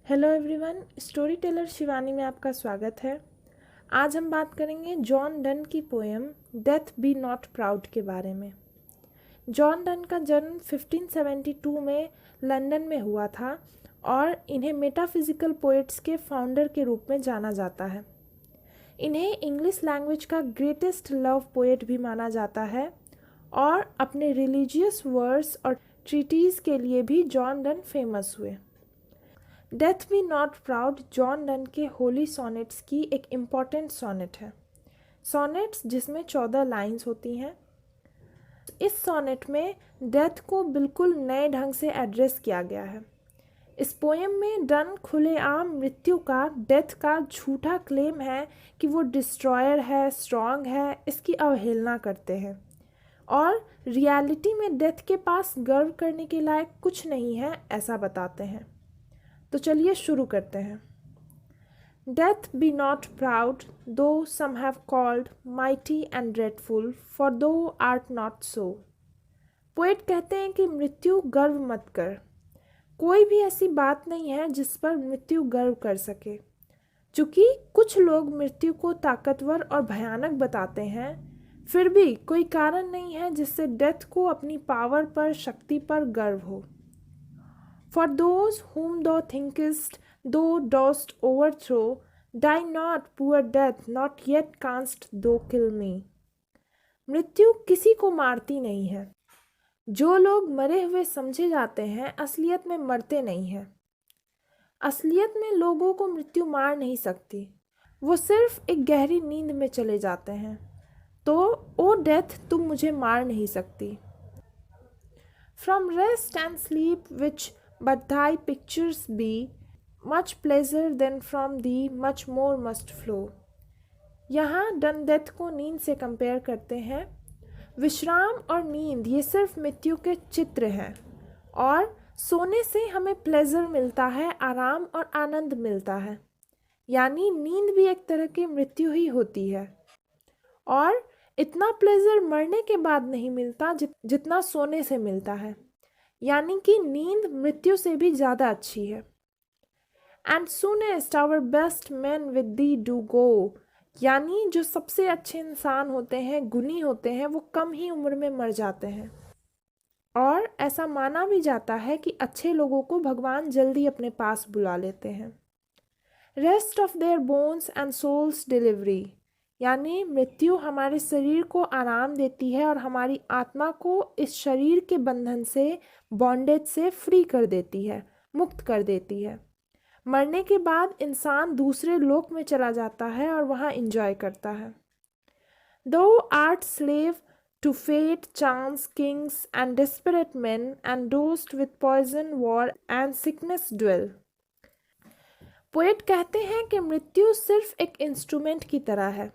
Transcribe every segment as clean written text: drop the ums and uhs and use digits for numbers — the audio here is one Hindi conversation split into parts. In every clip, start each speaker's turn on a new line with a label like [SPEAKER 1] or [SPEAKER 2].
[SPEAKER 1] Hello everyone, story teller Shivani में आपका स्वागत है। आज हम बात करेंगे जॉन डन की poem death B not proud के बारे में। जॉन डन का जन्म 1572 में लंदन में हुआ था और इन्हें मेटाफिजिकल पोएट्स के फाउंडर के रूप में जाना जाता है। इन्हें इंग्लिश लैंग्वेज का ग्रेटेस्ट लव पोएट भी माना जाता है और अपने रिलीजियस वर्स और ट्रीटीज के लिए भी जॉन डन फेमस हुए। Death B not proud John Donne के होली सोनेट्स की एक इम्पॉर्टेंट सोनेट है। सोनेट्स जिसमें 14 लाइंस होती हैं। इस सोनेट में डेथ को बिल्कुल नए ढंग से एड्रेस किया गया है। इस पोएम में डन खुलेआम मृत्यु का, डेथ का झूठा क्लेम है कि वो डिस्ट्रॉयर है, स्ट्रॉन्ग है, इसकी अवहेलना करते हैं और रियलिटी में डेथ के पास गर्व करने के लायक कुछ नहीं है ऐसा बताते हैं। तो चलिए शुरू करते हैं। Death be not proud, though some have called mighty and dreadful, for thou art not so. Poet कहते हैं कि मृत्यु गर्व मत कर। कोई भी ऐसी बात नहीं है जिस पर मृत्यु गर्व कर सके। चूँकि कुछ लोग मृत्यु को ताकतवर और भयानक बताते हैं, फिर भी कोई कारण नहीं है जिससे डेथ को अपनी पावर पर, शक्ति पर गर्व हो। For those whom thou thinkest thou dost overthrow, die not, poor death, not yet canst thou kill me. मृत्यु किसी को मारती नहीं है। जो लोग मरे हुए समझे जाते हैं असलियत में मरते नहीं हैं। असलियत में लोगों को मृत्यु मार नहीं सकती, वो सिर्फ एक गहरी नींद में चले जाते हैं। तो ओ डेथ, तुम मुझे मार नहीं सकती। From rest and sleep which but thy pictures be, much pleasure than from thee much more must flow. यहाँ डन डेथ को नींद से कंपेयर करते हैं। विश्राम और नींद ये सिर्फ मृत्यु के चित्र हैं और सोने से हमें प्लेजर मिलता है, आराम और आनंद मिलता है। यानी नींद भी एक तरह की मृत्यु ही होती है और इतना प्लेजर मरने के बाद नहीं मिलता जितना सोने से मिलता है। यानी कि नींद मृत्यु से भी ज़्यादा अच्छी है। And soonest our best men with thee do go, यानी जो सबसे अच्छे इंसान होते हैं, गुणी होते हैं, वो कम ही उम्र में मर जाते हैं। और ऐसा माना भी जाता है कि अच्छे लोगों को भगवान जल्दी अपने पास बुला लेते हैं। Rest of their bones and souls delivery, यानी मृत्यु हमारे शरीर को आराम देती है और हमारी आत्मा को इस शरीर के बंधन से, बॉन्डेज से फ्री कर देती है, मुक्त कर देती है। मरने के बाद इंसान दूसरे लोक में चला जाता है और वहाँ एंजॉय करता है। Thou art slave to fate, chance, kings and desperate men, and dost with poison, war and sickness dwell. Poet कहते हैं कि मृत्यु सिर्फ एक इंस्ट्रूमेंट की तरह है।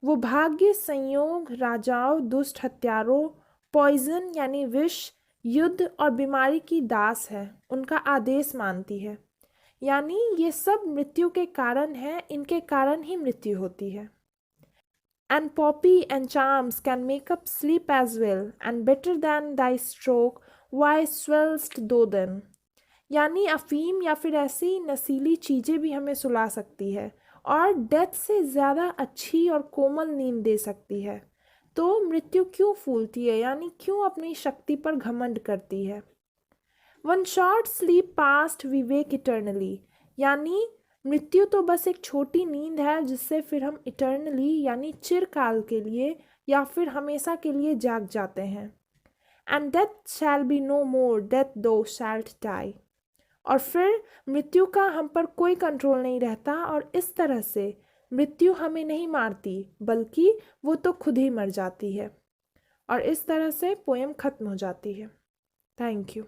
[SPEAKER 1] वो भाग्य, संयोग, राजाओं, दुष्ट हत्यारों, पॉइजन यानी विष, युद्ध और बीमारी की दास है, उनका आदेश मानती है। यानी ये सब मृत्यु के कारण हैं, इनके कारण ही मृत्यु होती है। And poppy and charms can make up sleep as well, and better than thy stroke why swell'st thou then, यानी अफीम या फिर ऐसी नशीली चीज़ें भी हमें सुला सकती है और डेथ से ज़्यादा अच्छी और कोमल नींद दे सकती है। तो मृत्यु क्यों फूलती है, यानी क्यों अपनी शक्ति पर घमंड करती है। One short sleep past we wake eternally, यानी मृत्यु तो बस एक छोटी नींद है जिससे फिर हम इटर्नली यानी चिरकाल के लिए या फिर हमेशा के लिए जाग जाते हैं। And death shall be no more, death thou shalt die, और फिर मृत्यु का हम पर कोई कंट्रोल नहीं रहता और इस तरह से मृत्यु हमें नहीं मारती बल्कि वो तो खुद ही मर जाती है। और इस तरह से पोएम ख़त्म हो जाती है। Thank you.